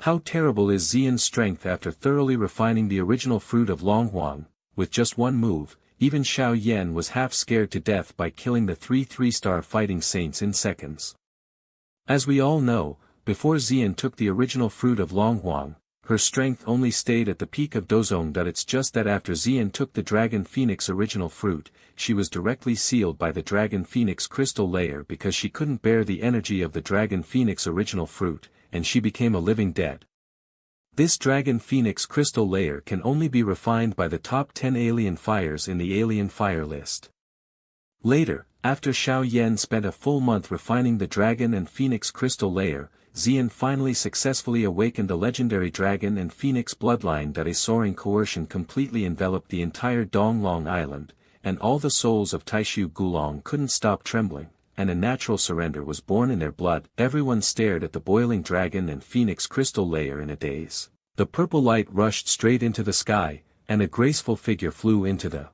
How terrible is Ziyan's strength after thoroughly refining the original fruit of Longhuang, with just one move, even Xiao Yan was half scared to death by killing the 3-3-star fighting saints in seconds. As we all know, before Ziyan took the original fruit of Longhuang, her strength only stayed at the peak of Dozong. It's just that after Ziyan took the Dragon Phoenix original fruit, she was directly sealed by the Dragon Phoenix crystal layer because she couldn't bear the energy of the Dragon Phoenix original fruit, and she became a living dead. This Dragon Phoenix crystal layer can only be refined by the top 10 alien fires in the alien fire list. Later, after Xiao Yan spent a full month refining the Dragon and Phoenix crystal layer, Ziyan finally successfully awakened the legendary Dragon and Phoenix bloodline. A soaring coercion completely enveloped the entire Donglong Island, and all the souls of Taishu Gulong couldn't stop trembling, and a natural surrender was born in their blood. Everyone stared at the boiling Dragon and Phoenix crystal layer in a daze. The purple light rushed straight into the sky, and a graceful figure flew into the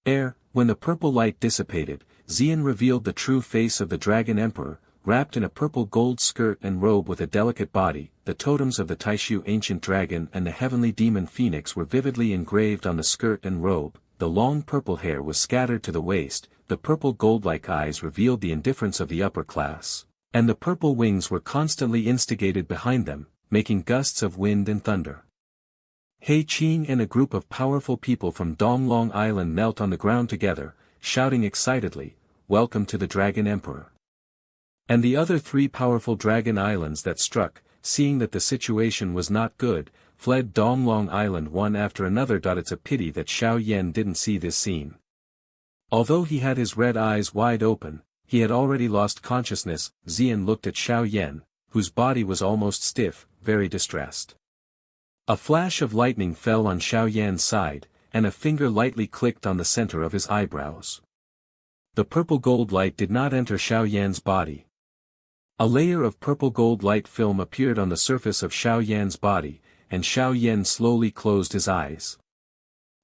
air. When the purple light dissipated, Ziyan revealed the true face of the Dragon Emperor, wrapped in a purple gold skirt and robe with a delicate body. The totems of the Taishu ancient dragon and the heavenly demon phoenix were vividly engraved on the skirt and robe. The long purple hair was scattered to the waist, the purple gold-like eyes revealed the indifference of the upper class, and the purple wings were constantly instigated behind them, making gusts of wind and thunder. He Qing and a group of powerful people from Donglong Island knelt on the ground together, shouting excitedly, "Welcome to the Dragon Emperor." And the other 3 powerful Dragon Islands that struck, seeing that the situation was not good, fled Donglong Island one after another. It's a pity that Xiao Yan didn't see this scene. Although he had his red eyes wide open, he had already lost consciousness. Ziyan looked at Xiao Yan, whose body was almost stiff, very distressed. A flash of lightning fell on Xiao Yan's side, and a finger lightly clicked on the center of his eyebrows. The purple gold light did not enter Xiao Yan's body. A layer of purple gold light film appeared on the surface of Xiao Yan's body, and Xiao Yan slowly closed his eyes.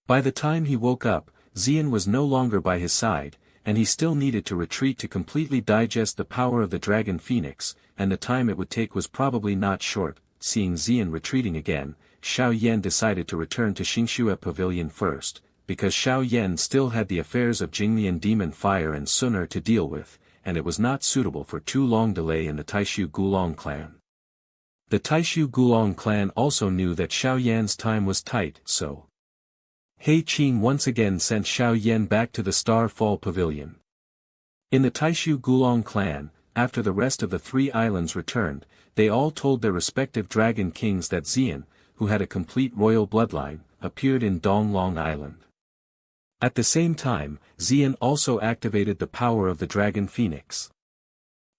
By the time he woke up, Ziyan was no longer by his side, and he still needed to retreat to completely digest the power of the Dragon Phoenix, and the time it would take was probably not short. Seeing Ziyan retreating again, Xiao Yan decided to return to Xingxue Pavilion first, because Xiao Yan still had the affairs of Jinglian Demon Fire and Suner to deal with, and it was not suitable for too long delay in the Taishu Gulong clan. The Taishu Gulong clan also knew that Xiao Yan's time was tight, so He Qing once again sent Xiao Yan back to the Starfall Pavilion. In the Taishu Gulong clan, after the rest of the 3 islands returned, they all told their respective dragon kings that Ziyan, who had a complete royal bloodline, appeared in Donglong Island. At the same time, Ziyan also activated the power of the Dragon Phoenix.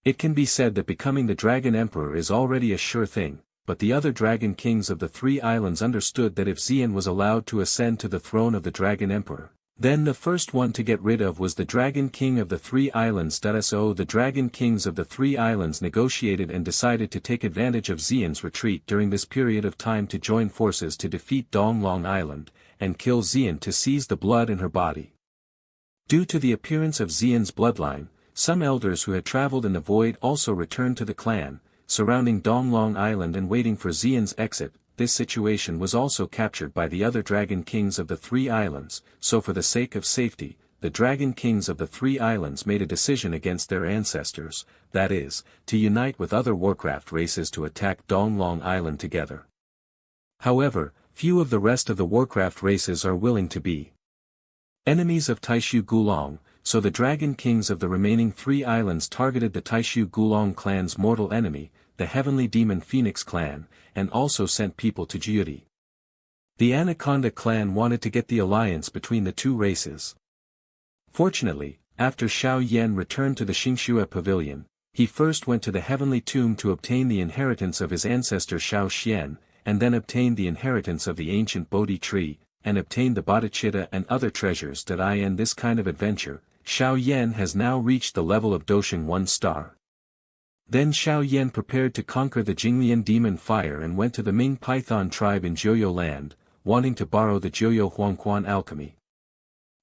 It can be said that becoming the Dragon Emperor is already a sure thing, but the other dragon kings of the 3 islands understood that if Ziyan was allowed to ascend to the throne of the Dragon Emperor, then the first one to get rid of was the Dragon King of the 3 islands. So the Dragon Kings of the 3 islands negotiated and decided to take advantage of Ziyan's retreat during this period of time to join forces to defeat Donglong Island, and kill Ziyan to seize the blood in her body. Due to the appearance of Ziyan's bloodline, some elders who had traveled in the void also returned to the clan, surrounding Donglong Island and waiting for Ziyan's exit. This situation was also captured by the other Dragon Kings of the 3 islands, so for the sake of safety, the Dragon Kings of the 3 islands made a decision against their ancestors, that is, to unite with other Warcraft races to attack Donglong Island together. However, few of the rest of the Warcraft races are willing to be enemies of Taishu Gulong, so the Dragon Kings of the remaining 3 islands targeted the Taishu Gulong clan's mortal enemy, the Heavenly Demon Phoenix clan, and also sent people to Jyuri. The Anaconda clan wanted to get the alliance between the 2 races. Fortunately, after Xiao Yan returned to the Xingxue Pavilion, he first went to the Heavenly Tomb to obtain the inheritance of his ancestor Xiao Xian, and then obtained the inheritance of the ancient Bodhi tree, and obtained the Bodhicitta and other treasures. In this kind of adventure, Xiao Yan has now reached the level of Dosheng 1 star. Then Xiao Yan prepared to conquer the Jinglian Demon Fire and went to the Ming Python tribe in Jiuyo land, wanting to borrow the Jiuyo Huangquan alchemy.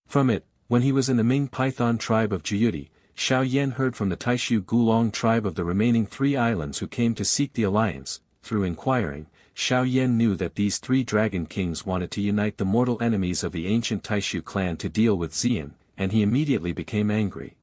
From it, when he was in the Ming Python tribe of Jyuri, Xiao Yan heard from the Taishu Gulong tribe of the remaining 3 islands who came to seek the alliance. through inquiring, Xiao Yan knew that these three dragon kings wanted to unite the mortal enemies of the ancient Taishu clan to deal with Ziyan, and he immediately became angry.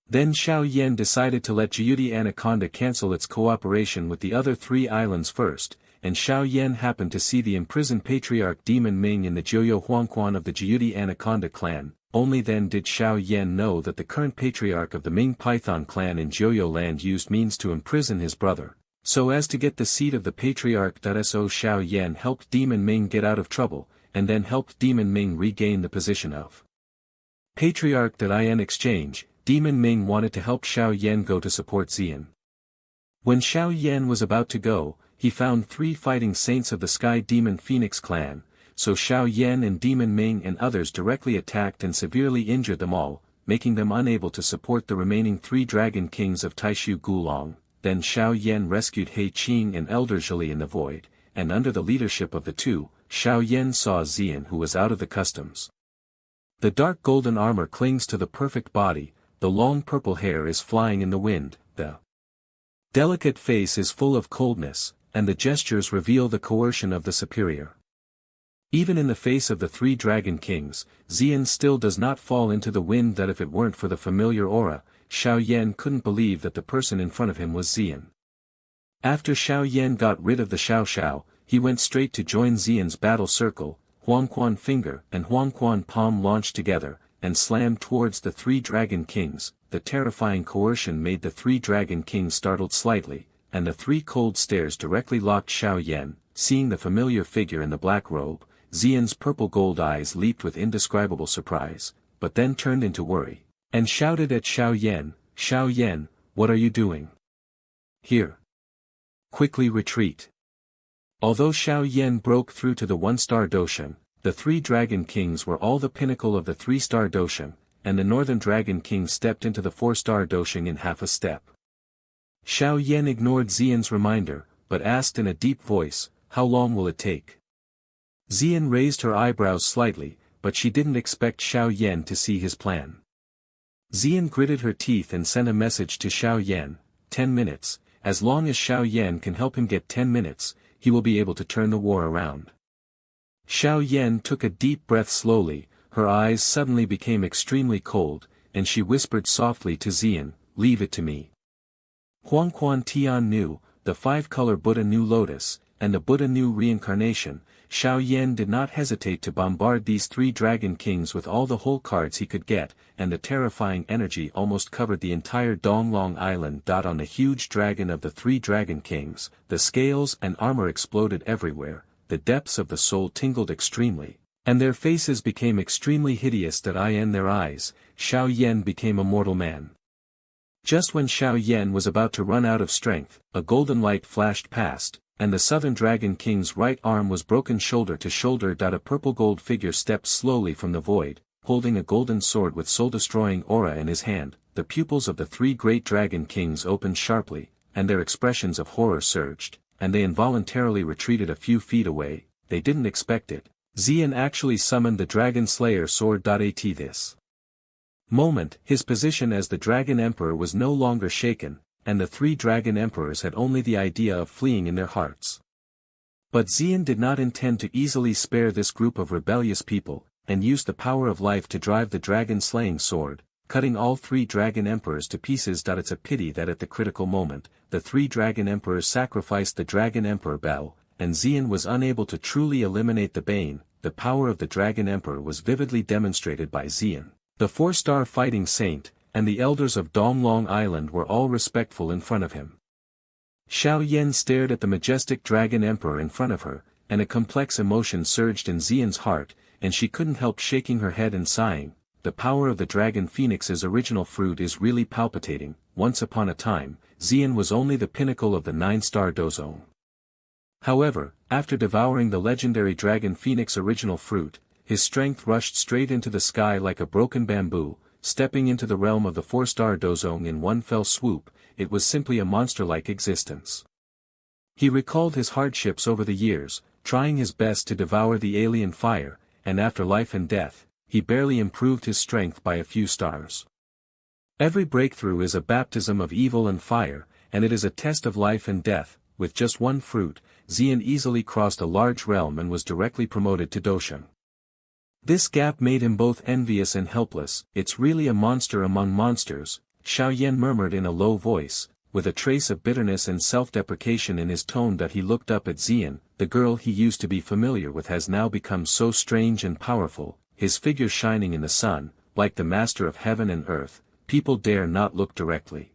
Then Xiao Yan decided to let Jyuti Anaconda cancel its cooperation with the other three islands first, and Xiao Yan happened to see the imprisoned patriarch Demon Ming in the Jiuyou Huangquan of the Jyuti Anaconda clan. Only then did Xiao Yan know that the current patriarch of the Ming Python clan in Jiuyou land used means to imprison his brother, so as to get the seat of the patriarch. So Xiao Yan helped Demon Ming get out of trouble, and then helped Demon Ming regain the position of patriarch. In exchange, Demon Ming wanted to help Xiao Yan go to support Ziyan. When Xiao Yan was about to go, he found three fighting saints of the Sky Demon Phoenix clan, so Xiao Yan and Demon Ming and others directly attacked and severely injured them all, making them unable to support the remaining three dragon kings of Taishu Gulong. Then Xiao Yan rescued He Qing and Elder Zhili in the void, and under the leadership of the two, Xiao Yan saw Ziyan, who was out of the customs. The dark golden armor clings to the perfect body, the long purple hair is flying in the wind, the delicate face is full of coldness, and the gestures reveal the coercion of the superior. Even in the face of the three dragon kings, Ziyan still does not fall into the wind. That if it weren't for the familiar aura, Xiao Yan couldn't believe that the person in front of him was Ziyan. After Xiao Yan got rid of the Xiao Xiao, he went straight to join Ziyan's battle circle. Huangquan finger and Huangquan palm launched together, and slammed towards the three dragon kings. The terrifying coercion made the three dragon kings startled slightly, and the three cold stares directly locked Xiao Yan. Seeing the familiar figure in the black robe, Ziyan's purple gold eyes leaped with indescribable surprise, but then turned into worry, and shouted at Xiao Yan, what are you doing here? Quickly retreat. Although Xiao Yan broke through to the one-star Doshan, the three dragon kings were all the pinnacle of the three-star Doshan, and the northern dragon king stepped into the four-star Doshan in half a step. Xiao Yan ignored Ziyan's reminder, but asked in a deep voice, how long will it take? Ziyan raised her eyebrows slightly, but she didn't expect Xiao Yan to see his plan. Ziyan gritted her teeth and sent a message to Xiao Yan, 10 minutes, as long as Xiao Yan can help him get 10 minutes, he will be able to turn the war around. Xiao Yan took a deep breath slowly, her eyes suddenly became extremely cold, and she whispered softly to Ziyan, leave it to me. Huangquan Tian Nu, the five-color Buddha Nu Lotus, and the Buddha Nu Reincarnation, Xiao Yan did not hesitate to bombard these three dragon kings with all the whole cards he could get, and the terrifying energy almost covered the entire Donglong Island. On the huge dragon of the three dragon kings, the scales and armor exploded everywhere, the depths of the soul tingled extremely, and their faces became extremely hideous. In their eyes, Xiao Yan became a mortal man. Just when Xiao Yan was about to run out of strength, a golden light flashed past, and the southern dragon king's right arm was broken shoulder to shoulder. A purple gold figure stepped slowly from the void, holding a golden sword with soul-destroying aura in his hand. The pupils of the three great dragon kings opened sharply, and their expressions of horror surged, and they involuntarily retreated a few feet away. They didn't expect it. Ziyan actually summoned the Dragon Slayer sword. At this moment, his position as the Dragon Emperor was no longer shaken, and the three Dragon Emperors had only the idea of fleeing in their hearts. But Ziyan did not intend to easily spare this group of rebellious people, and used the power of life to drive the dragon-slaying sword, cutting all three Dragon Emperors to pieces. It's a pity that at the critical moment, the three Dragon Emperors sacrificed the Dragon Emperor Bell, and Ziyan was unable to truly eliminate the Bane. The power of the Dragon Emperor was vividly demonstrated by Ziyan. The four-star fighting saint, and the elders of Donglong Island were all respectful in front of him. Xiao Yan stared at the majestic Dragon Emperor in front of her, and a complex emotion surged in Ziyan's heart, and she couldn't help shaking her head and sighing. The power of the Dragon Phoenix's original fruit is really palpitating. Once upon a time, Ziyan was only the pinnacle of the 9-star Dozong. However, after devouring the legendary Dragon Phoenix original fruit, his strength rushed straight into the sky like a broken bamboo, stepping into the realm of the 4-star Dozong in one fell swoop. It was simply a monster-like existence. He recalled his hardships over the years, trying his best to devour the alien fire, and after life and death, he barely improved his strength by a few stars. Every breakthrough is a baptism of evil and fire, and it is a test of life and death. with just one fruit, Ziyan easily crossed a large realm and was directly promoted to Doshan. This gap made him both envious and helpless. It's really a monster among monsters, Xiaoyan murmured in a low voice, with a trace of bitterness and self-deprecation in his tone that he looked up at Ziyan. The girl he used to be familiar with has now become so strange and powerful, his figure shining in the sun, like the master of heaven and earth, people dare not look directly.